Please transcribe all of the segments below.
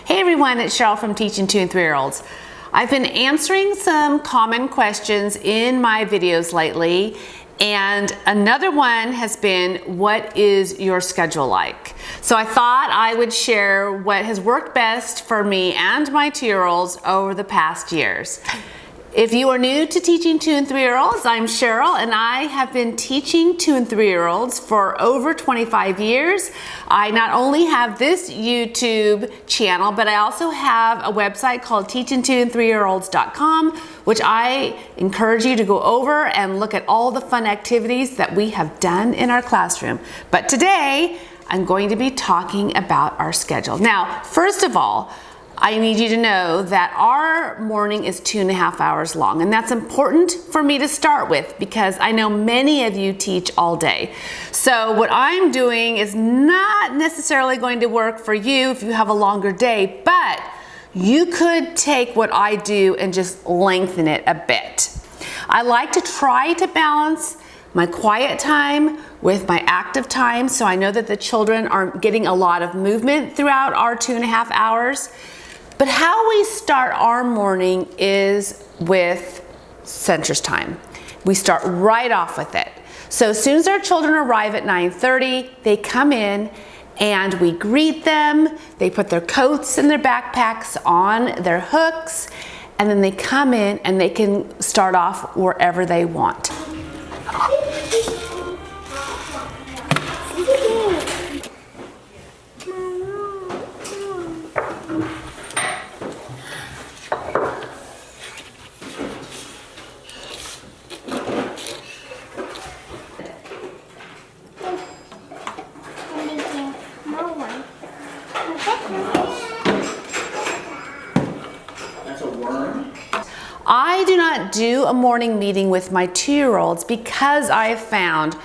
Hey everyone, it's Cheryl from Teaching 2 and 3-year-olds. I've been answering some common questions in my videos lately, and another one has been, what is your schedule like? So I thought I would share what has worked best for me and my 2-year-olds over the past years. If you are new to Teaching 2 and 3-year-olds, I'm Cheryl, and I have been teaching 2 and 3-year-olds for over 25 years. I not only have this YouTube channel, but I also have a website called teaching2and3year-olds.com, which I encourage you to go over and look at all the fun activities that we have done in our classroom. But today, I'm going to be talking about our schedule. Now, first of all, I need you to know that our morning is 2.5 hours long, and that's important for me to start with because I know many of you teach all day. So what I'm doing is not necessarily going to work for you if you have a longer day, but you could take what I do and just lengthen it a bit. I like to try to balance my quiet time with my active time, so I know that the children are getting a lot of movement throughout our 2.5 hours. But how we start our morning is with Center's time. We start right off with it. So as soon as our children arrive at 9:30, they come in and we greet them. They put their coats and their backpacks on their hooks, and then they come in and they can start off wherever they want. I do not do a morning meeting with my 2-year-olds because I have found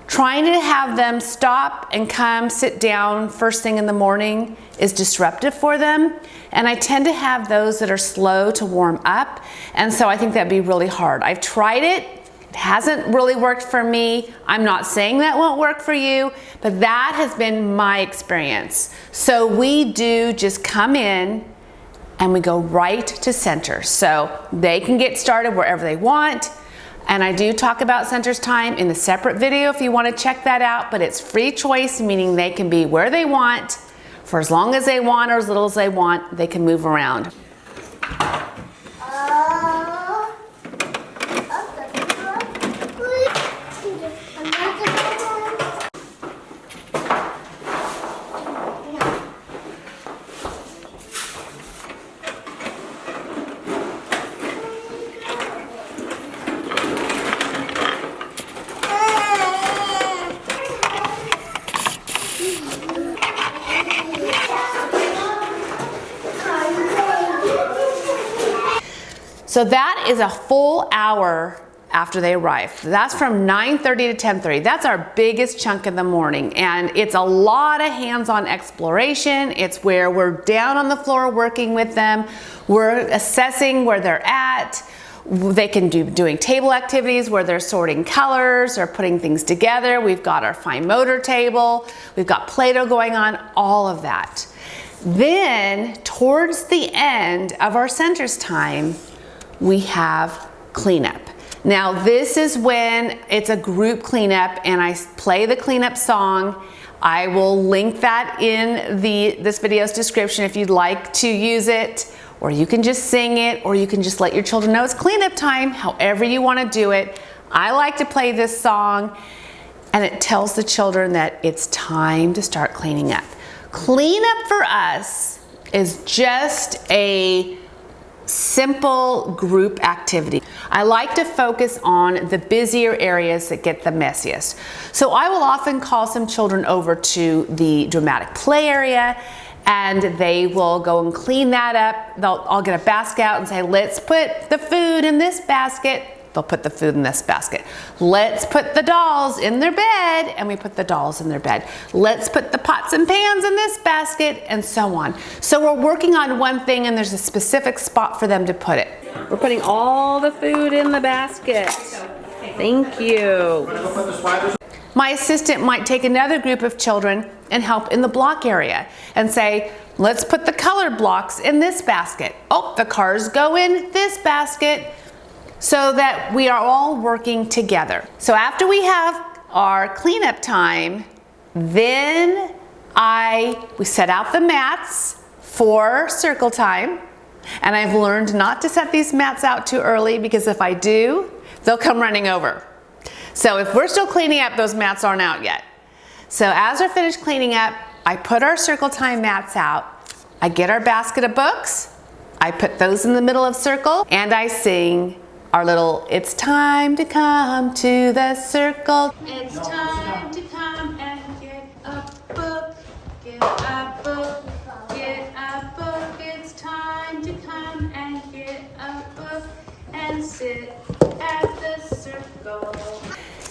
trying to have them stop and come sit down first thing in the morning is disruptive for them. And I tend to have those that are slow to warm up. And so I think that'd be really hard. I've tried it. It hasn't really worked for me. I'm not saying that won't work for you, but that has been my experience. So we do just come in and we go right to Center. So they can get started wherever they want. And I do talk about Center's time in a separate video if you want to check that out, but it's free choice, meaning they can be where they want for as long as they want or as little as they want. They can move around. So that is a full hour after they arrive. That's from 9:30 to 10:30. That's our biggest chunk in the morning. And it's a lot of hands-on exploration. It's where we're down on the floor working with them. We're assessing where they're at. They can do doing table activities where they're sorting colors or putting things together. We've got our fine motor table. We've got Play-Doh going on, all of that. Then towards the end of our Center's time, we have cleanup. Now this is when it's a group cleanup and I play the cleanup song. I will link that in this video's description if you'd like to use it, or you can just sing it, or you can just let your children know it's cleanup time, however you want to do it. I like to play this song and it tells the children that it's time to start cleaning up. Cleanup for us is just a simple group activity. I like to focus on the busier areas that get the messiest. So I will often call some children over to the dramatic play area and they will go and clean that up. I'll get a basket out and say, let's put the food in this basket. They'll put the food in this basket. Let's put the dolls in their bed, and we put the dolls in their bed. Let's put the pots and pans in this basket, and so on. So we're working on one thing and there's a specific spot for them to put it. We're putting all the food in the basket. Thank you. My assistant might take another group of children and help in the block area and say, Let's put the colored blocks in this basket. Oh, the cars go in this basket, so that we are all working together. So after we have our cleanup time, then we set out the mats for circle time. And I've learned not to set these mats out too early, because if I do, they'll come running over. So if we're still cleaning up, those mats aren't out yet. So as we're finished cleaning up, I put our circle time mats out. I get our basket of books, I put those in the middle of circle, and I sing our little, it's time to come to the circle. It's time to come and get a book, get a book, get a book. It's time to come and get a book and sit at the circle.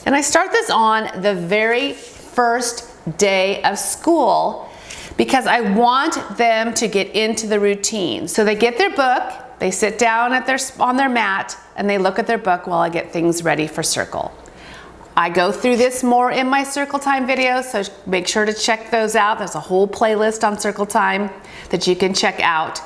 And I start this on the very first day of school, because I want them to get into the routine. So they get their book, they sit down on their mat, and they look at their book while I get things ready for circle. I go through this more in my circle time videos, so make sure to check those out. There's a whole playlist on circle time that you can check out.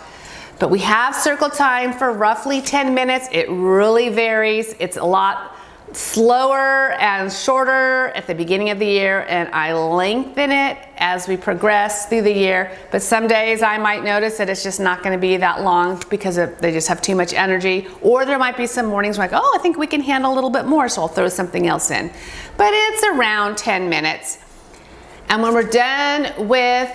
But we have circle time for roughly 10 minutes. It really varies. It's a lot slower and shorter at the beginning of the year, and I lengthen it as we progress through the year. But some days I might notice that it's just not going to be that long because they just have too much energy, or there might be some mornings where I go, oh, I think we can handle a little bit more, so I'll throw something else in. But it's around 10 minutes. And when we're done with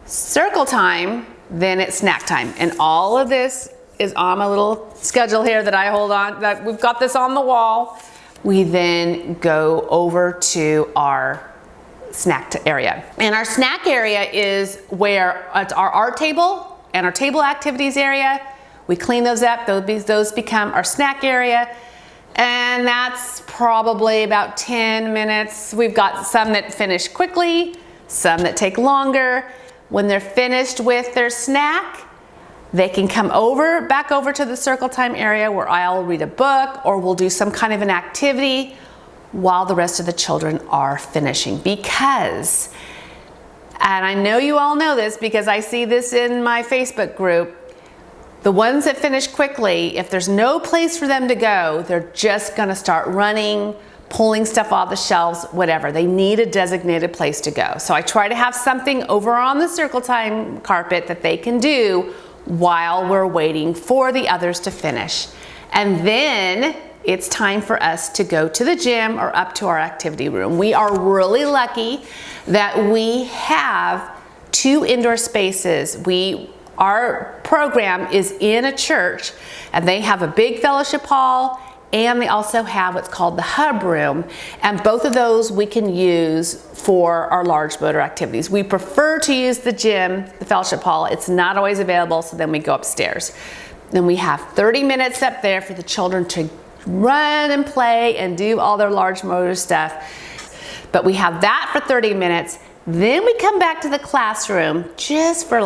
circle time, then it's snack time. And all of this is on my little schedule here that I hold on, that we've got this on the wall. We then go over to our snack area. And our snack area is where it's our art table and our table activities area. We clean those up, those become our snack area. And that's probably about 10 minutes. We've got some that finish quickly, some that take longer. When they're finished with their snack, they can come back over to the circle time area where I'll read a book, or we'll do some kind of an activity while the rest of the children are finishing. Because, and I know you all know this because I see this in my Facebook group, the ones that finish quickly, if there's no place for them to go, they're just gonna start running, pulling stuff off the shelves, whatever. They need a designated place to go. So I try to have something over on the circle time carpet that they can do while we're waiting for the others to finish. And then it's time for us to go to the gym or up to our activity room. We are really lucky that we have 2 indoor spaces. Our program is in a church, and they have a big fellowship hall, and they also have what's called the hub room, and both of those we can use for our large motor activities. We prefer to use the gym, the fellowship hall. It's not always available, so then we go upstairs. Then we have 30 minutes up there for the children to run and play and do all their large motor stuff. But we have that for 30 minutes. Then we come back to the classroom just for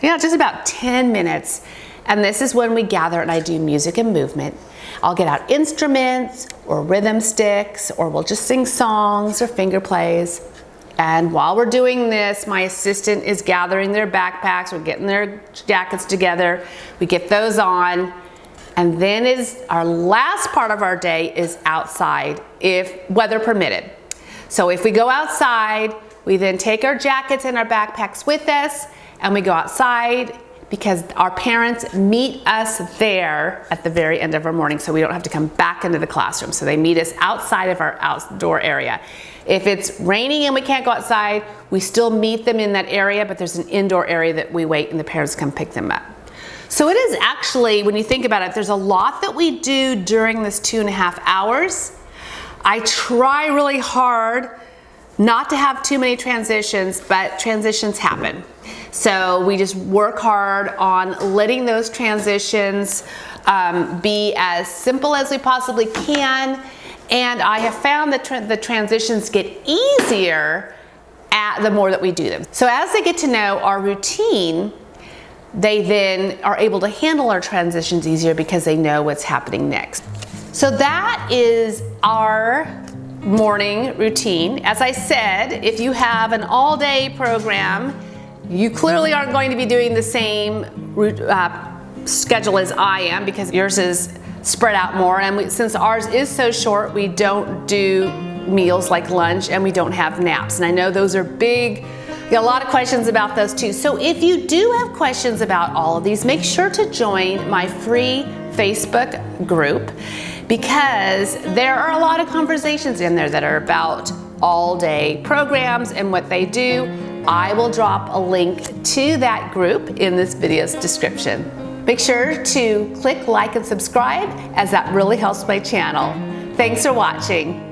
just about 10 minutes. And this is when we gather and I do music and movement. I'll get out instruments or rhythm sticks, or we'll just sing songs or finger plays. And while we're doing this, my assistant is gathering their backpacks, we're getting their jackets together, we get those on. And then our last part of our day is outside, if weather permitted. So if we go outside, we then take our jackets and our backpacks with us, and we go outside, because our parents meet us there at the very end of our morning, so we don't have to come back into the classroom. So they meet us outside of our outdoor area. If it's raining and we can't go outside, we still meet them in that area, but there's an indoor area that we wait and the parents come pick them up. So it is actually, when you think about it, there's a lot that we do during this 2.5 hours. I try really hard not to have too many transitions, but transitions happen. So we just work hard on letting those transitions be as simple as we possibly can. And I have found that the transitions get easier the more that we do them. So as they get to know our routine, they then are able to handle our transitions easier because they know what's happening next. So that is our morning routine. As I said, if you have an all-day program, You clearly aren't going to be doing the same schedule as I am because yours is spread out more, and since ours is so short, we don't do meals like lunch and we don't have naps. And I know those are big. We got a lot of questions about those too. So if you do have questions about all of these, make sure to join my free Facebook group, because there are a lot of conversations in there that are about all-day programs and what they do. I will drop a link to that group in this video's description. Make sure to click like and subscribe, as that really helps my channel. Thanks for watching.